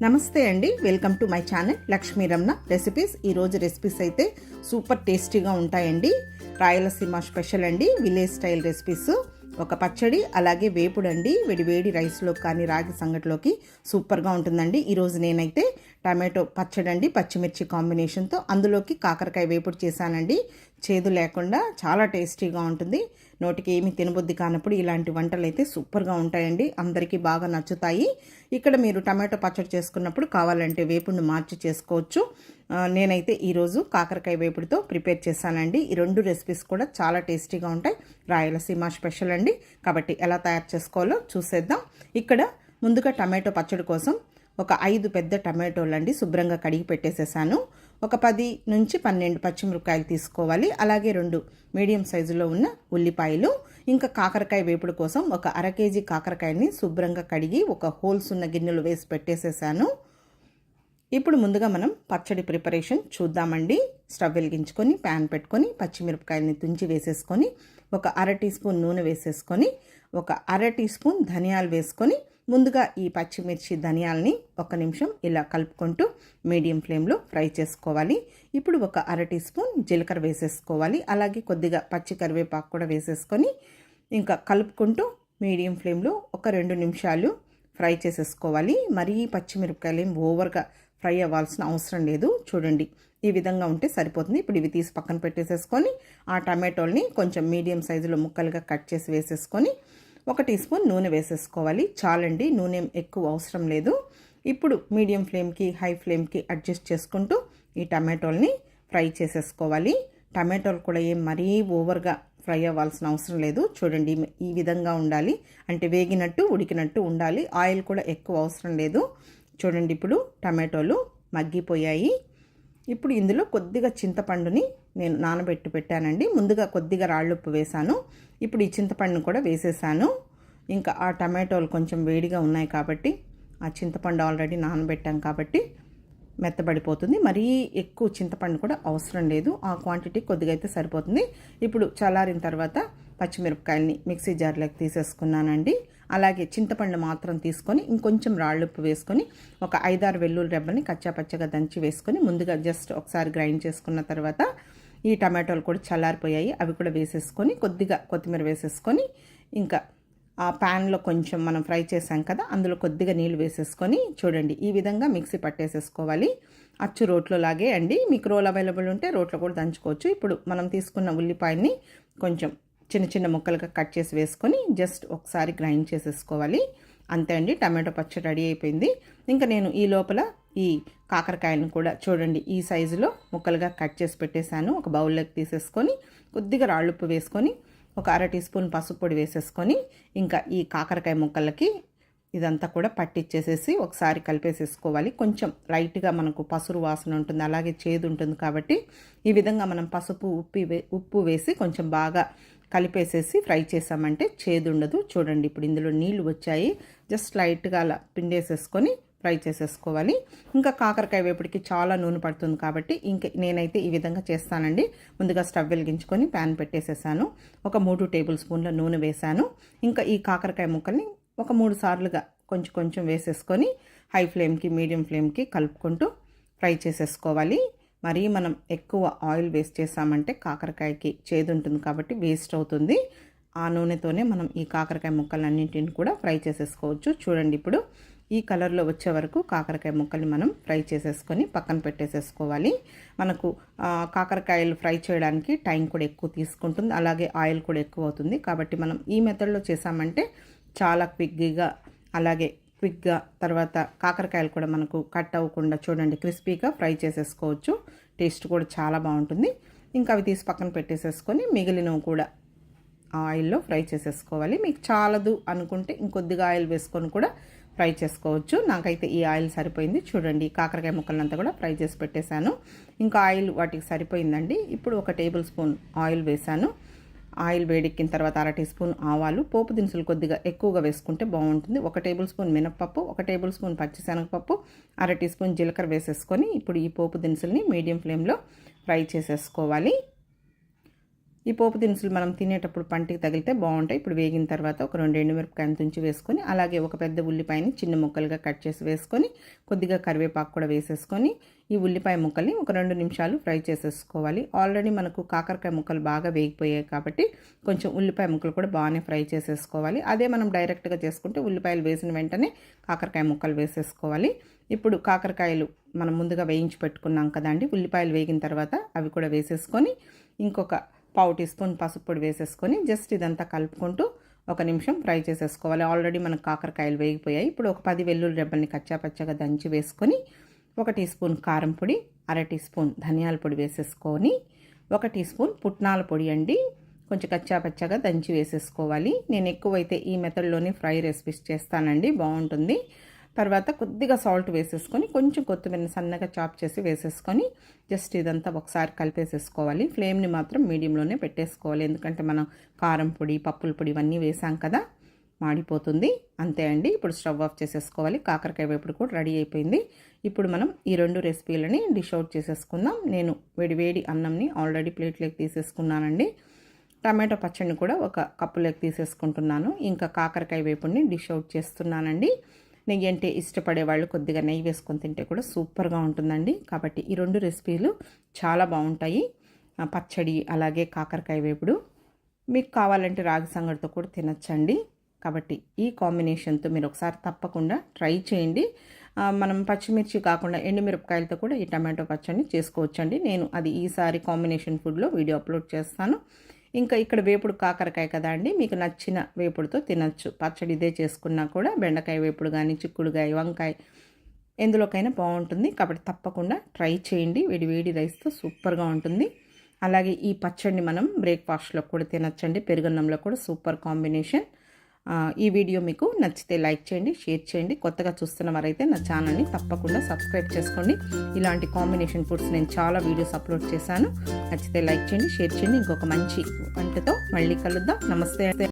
నమస్తే అండి, welcome to my channel Lakshmi Ramana recipes. ఈరోజు రెసిపీస్ అయితే సూపర్ టేస్టీగా ఉంటాయండి. రాయలసీమ స్పెషల్ అండి, విలేజ్ స్టైల్ రెసిపీస్. ఒక పచ్చడి అలాగే వేపుడు అండి. వేడి రైస్లో కానీ రాగి సంగటిలోకి సూపర్గా ఉంటుందండి. ఈరోజు నేనైతే టమాటో పచ్చడి అండి, పచ్చిమిర్చి కాంబినేషన్తో అందులోకి కాకరకాయ వేపుడు చేశానండి. చేదు లేకుండా చాలా టేస్టీగా ఉంటుంది. నోటికి ఏమి తినబుద్ధి కానప్పుడు ఇలాంటి వంటలు అయితే సూపర్గా ఉంటాయండి. అందరికీ బాగా నచ్చుతాయి. ఇక్కడ మీరు టమాటో పచ్చడి చేసుకున్నప్పుడు కావాలంటే వేపుడుని మార్చి చేసుకోవచ్చు. నేనైతే ఈరోజు కాకరకాయ వేపుడుతో ప్రిపేర్ చేశానండి. ఈ రెండు రెసిపీస్ కూడా చాలా టేస్టీగా ఉంటాయి. రాయలసీమ స్పెషల్ అండి. కాబట్టి ఎలా తయారు చేసుకోవాలో చూసేద్దాం. ఇక్కడ ముందుగా టమాటో పచ్చడి కోసం ఒక 5 పెద్ద టమాటోలు అండి శుభ్రంగా కడిగి పెట్టేసేసాను. ఒక 10 నుంచి 12 పచ్చిమిరపకాయలు తీసుకోవాలి. అలాగే 2 మీడియం సైజులో ఉన్న ఉల్లిపాయలు. ఇంకా కాకరకాయ వేపుడు కోసం ఒక 1/2 కేజీ కాకరకాయని శుభ్రంగా కడిగి ఒక హోల్స్ ఉన్న గిన్నెలు వేసి పెట్టేసేసాను. ఇప్పుడు ముందుగా మనం పచ్చడి ప్రిపరేషన్ చూద్దామండి. స్టవ్ వెలిగించుకొని ప్యాన్ పెట్టుకొని పచ్చిమిరపకాయలని తుంచి వేసేసుకొని ఒక 1/2 టీ స్పూన్ నూనె వేసేసుకొని ఒక 1/2 టీ స్పూన్ ధనియాలు వేసుకొని ముందుగా ఈ పచ్చిమిర్చి ధనియాలని 1 నిమిషం ఇలా కలుపుకుంటూ మీడియం ఫ్లేమ్లో ఫ్రై చేసుకోవాలి. ఇప్పుడు ఒక 1/2 టీ స్పూన్ జీలకర్ర వేసేసుకోవాలి. అలాగే కొద్దిగా పచ్చి కరివేపాకు కూడా వేసేసుకొని ఇంకా కలుపుకుంటూ మీడియం ఫ్లేమ్లో ఒక 2 నిమిషాలు ఫ్రై చేసేసుకోవాలి. మరీ పచ్చిమిరపకాయలు ఏం ఓవర్గా ఫ్రై అవ్వాల్సిన అవసరం లేదు. చూడండి, ఈ విధంగా ఉంటే సరిపోతుంది. ఇప్పుడు ఇవి తీసి పక్కన పెట్టేసేసుకొని ఆ టమాటోల్ని కొంచెం మీడియం సైజులో ముక్కలుగా కట్ చేసి వేసేసుకొని 1 టీ స్పూన్ నూనె వేసేసుకోవాలి. చాలండి, నూనె ఎక్కువ అవసరం లేదు. ఇప్పుడు మీడియం ఫ్లేమ్కి హై ఫ్లేమ్కి అడ్జస్ట్ చేసుకుంటూ ఈ టమాటోల్ని ఫ్రై చేసేసుకోవాలి. టమాటోలు కూడా ఏం మరీ ఓవర్గా ఫ్రై అవ్వాల్సిన అవసరం లేదు. చూడండి, ఈ విధంగా ఉండాలి. అంటే వేగినట్టు ఉడికినట్టు ఉండాలి. ఆయిల్ కూడా ఎక్కువ అవసరం లేదు. చూడండి, ఇప్పుడు టమాటోలు మగ్గిపోయాయి. ఇప్పుడు ఇందులో కొద్దిగా చింతపండుని నేను నానబెట్టి పెట్టానండి. ముందుగా కొద్దిగా రాళ్ళుప్పు వేశాను. ఇప్పుడు ఈ చింతపండుని కూడా వేసేసాను. ఇంకా ఆ టమాటోలు కొంచెం వేడిగా ఉన్నాయి కాబట్టి ఆ చింతపండు ఆల్రెడీ నానబెట్టాం కాబట్టి మెత్తబడిపోతుంది. మరీ ఎక్కువ చింతపండు కూడా అవసరం లేదు. ఆ క్వాంటిటీ కొద్దిగా అయితే సరిపోతుంది. ఇప్పుడు చల్లారిన తర్వాత పచ్చిమిరపకాయలని మిక్సీ జార్లోకి తీసేసుకున్నానండి. అలాగే చింతపండు మాత్రం తీసుకొని ఇంకొంచెం రాళ్ళుప్పు వేసుకొని ఒక 5-6 వెల్లుల్లి రెబ్బల్ని కచ్చాపచ్చగా దంచి వేసుకొని ముందుగా జస్ట్ ఒకసారి గ్రైండ్ చేసుకున్న తర్వాత ఈ టమాటోలు కూడా చల్లారిపోయాయి. అవి కూడా వేసేసుకొని కొద్దిగా కొత్తిమీర వేసేసుకొని ఇంకా ఆ ప్యాన్లో కొంచెం మనం ఫ్రై చేసాం కదా, అందులో కొద్దిగా నీళ్ళు వేసేసుకొని చూడండి ఈ విధంగా మిక్సీ పట్టేసేసుకోవాలి. అచ్చు రోట్లో లాగే అండి. మీకు రోల్ అవైలబుల్ ఉంటే రోట్లో కూడా దంచుకోవచ్చు. ఇప్పుడు మనం తీసుకున్న ఉల్లిపాయని కొంచెం చిన్న ముక్కలుగా కట్ చేసి వేసుకొని జస్ట్ ఒకసారి గ్రైండ్ చేసేసుకోవాలి. అంతే అండి, టమాటో పచ్చడి రెడీ అయిపోయింది. ఇంకా నేను ఈ లోపల ఈ కాకరకాయలను కూడా చూడండి ఈ సైజులో ముక్కలుగా కట్ చేసి పెట్టేశాను. ఒక బౌల్లోకి తీసేసుకొని కొద్దిగా రాళ్ళుప్పు వేసుకొని ఒక 1/2 టీ స్పూన్ పసుపు పొడి వేసేసుకొని ఇంకా ఈ కాకరకాయ ముక్కలకి ఇదంతా కూడా పట్టించేసేసి ఒకసారి కలిపేసేసుకోవాలి. కొంచెం లైట్గా మనకు పసురు వాసన ఉంటుంది, అలాగే చేదు ఉంటుంది కాబట్టి ఈ విధంగా మనం పసుపు ఉప్పు వేసి కొంచెం బాగా కలిపేసేసి ఫ్రై చేసామంటే చేదు ఉండదు. చూడండి, ఇప్పుడు ఇందులో నీళ్లు వచ్చాయి. జస్ట్ లైట్గా అలా పిండేసేసుకొని ఫ్రై చేసేసుకోవాలి. ఇంకా కాకరకాయ వేపుడికి చాలా నూనె పడుతుంది కాబట్టి నేనైతే ఈ విధంగా చేస్తానండి. ముందుగా స్టవ్ వెలిగించుకొని ప్యాన్ పెట్టేసేసాను. ఒక 3 టేబుల్ స్పూన్ల నూనె వేసాను. ఇంకా ఈ కాకరకాయ ముక్కల్ని ఒక 3 సార్లుగా కొంచెం వేసేసుకొని హై ఫ్లేమ్కి మీడియం ఫ్లేమ్కి కలుపుకుంటూ ఫ్రై చేసేసుకోవాలి. మరీ మనం ఎక్కువ ఆయిల్ వేస్ట్ చేసామంటే కాకరకాయకి చేదు ఉంటుంది కాబట్టి వేస్ట్ అవుతుంది. ఆ నూనెతోనే మనం ఈ కాకరకాయ ముక్కలన్నింటిని కూడా ఫ్రై చేసేసుకోవచ్చు. చూడండి, ఇప్పుడు ఈ కలర్లో వచ్చే వరకు కాకరకాయ ముక్కల్ని మనం ఫ్రై చేసేసుకొని పక్కన పెట్టేసేసుకోవాలి. మనకు కాకరకాయలు ఫ్రై చేయడానికి టైం కూడా ఎక్కువ తీసుకుంటుంది, అలాగే ఆయిల్ కూడా ఎక్కువ అవుతుంది. కాబట్టి మనం ఈ మెథడ్లో చేసామంటే చాలా క్విక్గా తర్వాత కాకరకాయలు కూడా మనకు కట్ అవ్వకుండా చూడండి క్రిస్పీగా ఫ్రై చేసేసుకోవచ్చు. టేస్ట్ కూడా చాలా బాగుంటుంది. ఇంకా అవి తీసి పక్కన పెట్టేసేసుకొని మిగిలినవి కూడా ఆయిల్లో ఫ్రై చేసేసుకోవాలి. మీకు చాలదు అనుకుంటే ఇంకొద్దిగా ఆయిల్ వేసుకొని కూడా ఫ్రై చేసుకోవచ్చు. నాకైతే ఈ ఆయిల్ సరిపోయింది. చూడండి, కాకరకాయ ముక్కలంతా కూడా ఫ్రై చేసి పెట్టేశాను. ఇంకా ఆయిల్ వాటికి సరిపోయిందండి. ఇప్పుడు 1 టేబుల్ స్పూన్ ఆయిల్ వేశాను. ఆయిల్ వేడెక్కిన తర్వాత 1/2 టీ స్పూన్ ఆవాలు, పోపు దినుసులు కొద్దిగా ఎక్కువగా వేసుకుంటే బాగుంటుంది. 1 టేబుల్ స్పూన్ మినప్పప్పు, 1 టేబుల్ స్పూన్ పచ్చిశనగపప్పు, 1/2 టీ స్పూన్ జీలకర్ర వేసేసుకొని ఇప్పుడు ఈ పోపు దినుసుల్ని మీడియం ఫ్లేమ్లో ఫ్రై చేసేసుకోవాలి. ఈ పోపు దినుసులు మనం తినేటప్పుడు పంటికి తగిలితే బాగుంటాయి. ఇప్పుడు వేగిన తర్వాత ఒక 2 ఎండుమిరపకాయలు తుంచి వేసుకొని, అలాగే ఒక పెద్ద ఉల్లిపాయని చిన్న ముక్కలుగా కట్ చేసి వేసుకొని, కొద్దిగా కరివేపాకు కూడా వేసేసుకొని, ఈ ఉల్లిపాయ ముక్కల్ని ఒక 2 నిమిషాలు ఫ్రై చేసేసుకోవాలి. ఆల్రెడీ మనకు కాకరకాయ ముక్కలు బాగా వేగిపోయాయి కాబట్టి కొంచెం ఉల్లిపాయ ముక్కలు కూడా బాగానే ఫ్రై చేసేసుకోవాలి. అదే మనం డైరెక్ట్గా చేసుకుంటే ఉల్లిపాయలు వేసిన వెంటనే కాకరకాయ ముక్కలు వేసేసుకోవాలి. ఇప్పుడు కాకరకాయలు మనం ముందుగా వేయించి పెట్టుకున్నాం కదండి, ఉల్లిపాయలు వేగిన తర్వాత అవి కూడా వేసేసుకొని, ఇంకొక పావు టీ స్పూన్ పసుపు పొడి వేసేసుకొని జస్ట్ ఇదంతా కలుపుకుంటూ 1 నిమిషం ఫ్రై చేసేసుకోవాలి. ఆల్రెడీ మనకు కాకరకాయలు వేగిపోయాయి. ఇప్పుడు ఒక 10 వెల్లుల్లి రెబ్బల్ని కచ్చాపచ్చగా దంచి వేసుకొని, 1 టీ స్పూన్ కారం పొడి, 1/2 టీ స్పూన్ ధనియాల పొడి వేసేసుకొని, 1 టీ స్పూన్ పుట్నాల పొడి అండి కొంచెం కచ్చాపచ్చగా దంచి వేసేసుకోవాలి. నేను ఎక్కువైతే ఈ మెథడ్లోనే ఫ్రై రెసిపీస్ చేస్తానండి, బాగుంటుంది. తర్వాత కొద్దిగా సాల్ట్ వేసేసుకొని, కొంచెం కొత్తిమీరని సన్నగా చాప్ చేసి వేసేసుకొని జస్ట్ ఇదంతా ఒకసారి కలిపేసేసుకోవాలి. ఫ్లేమ్ని మాత్రం మీడియంలోనే పెట్టేసుకోవాలి, ఎందుకంటే మనం కారం పొడి, పప్పుల పొడి ఇవన్నీ వేసాం కదా, మాడిపోతుంది. అంతే అండి. ఇప్పుడు స్టవ్ ఆఫ్ చేసేసుకోవాలి. కాకరకాయ వేపుడు కూడా రెడీ అయిపోయింది. ఇప్పుడు మనం ఈ 2 రెసిపీలని డిష్ అవుట్ చేసేసుకుందాం. నేను వేడి అన్నంని ఆల్రెడీ ప్లేట్లోకి తీసేసుకున్నానండి. టమాటో పచ్చడిని కూడా ఒక కప్పులోకి తీసేసుకుంటున్నాను. ఇంకా కాకరకాయ వేపుడిని డిష్ అవుట్ చేస్తున్నానండి. నెయ్యి అంటే ఇష్టపడే వాళ్ళు కొద్దిగా నెయ్యి వేసుకొని తింటే కూడా సూపర్గా ఉంటుందండి. కాబట్టి ఈ 2 రెసిపీలు చాలా బాగుంటాయి, పచ్చడి అలాగే కాకరకాయ వేపుడు. మీకు కావాలంటే రాగి సంగటితో కూడా తినచ్చండి. కాబట్టి ఈ కాంబినేషన్తో మీరు ఒకసారి తప్పకుండా ట్రై చేయండి. మనం పచ్చిమిర్చి కాకుండా ఎండుమిరపకాయలతో కూడా ఈ టమాటో పచ్చడిని చేసుకోవచ్చండి. నేను అది ఈసారి కాంబినేషన్ ఫుడ్లో వీడియో అప్లోడ్ చేస్తాను. ఇంకా ఇక్కడ వేపుడు కాకరకాయ కదా అండి, మీకు నచ్చిన వేపుడుతో తినచ్చు. పచ్చడి ఇదే చేసుకున్నా కూడా బెండకాయ వేపుడు కానీ, చిక్కుడుకాయ, వంకాయ ఎందులోకైనా బాగుంటుంది. కాబట్టి తప్పకుండా ట్రై చేయండి. వేడి రైస్తో సూపర్గా ఉంటుంది. అలాగే ఈ పచ్చడిని మనం బ్రేక్ఫాస్ట్లో కూడా తినచ్చండి, పెరుగన్నంలో కూడా సూపర్ కాంబినేషన్. ఈ వీడియో మీకు నచ్చితే లైక్ చేయండి, షేర్ చేయండి. కొత్తగా చూస్తున్న వారైతే నా ఛానల్ని తప్పకుండా సబ్స్క్రైబ్ చేసుకోండి. ఇలాంటి కాంబినేషన్ ఫుడ్స్ నేను చాలా వీడియోస్ అప్లోడ్ చేశాను. నచ్చితే లైక్ చేయండి, షేర్ చేయండి. ఇంకొక మంచి వంటతో మళ్ళీ కలుద్దాం. నమస్తే.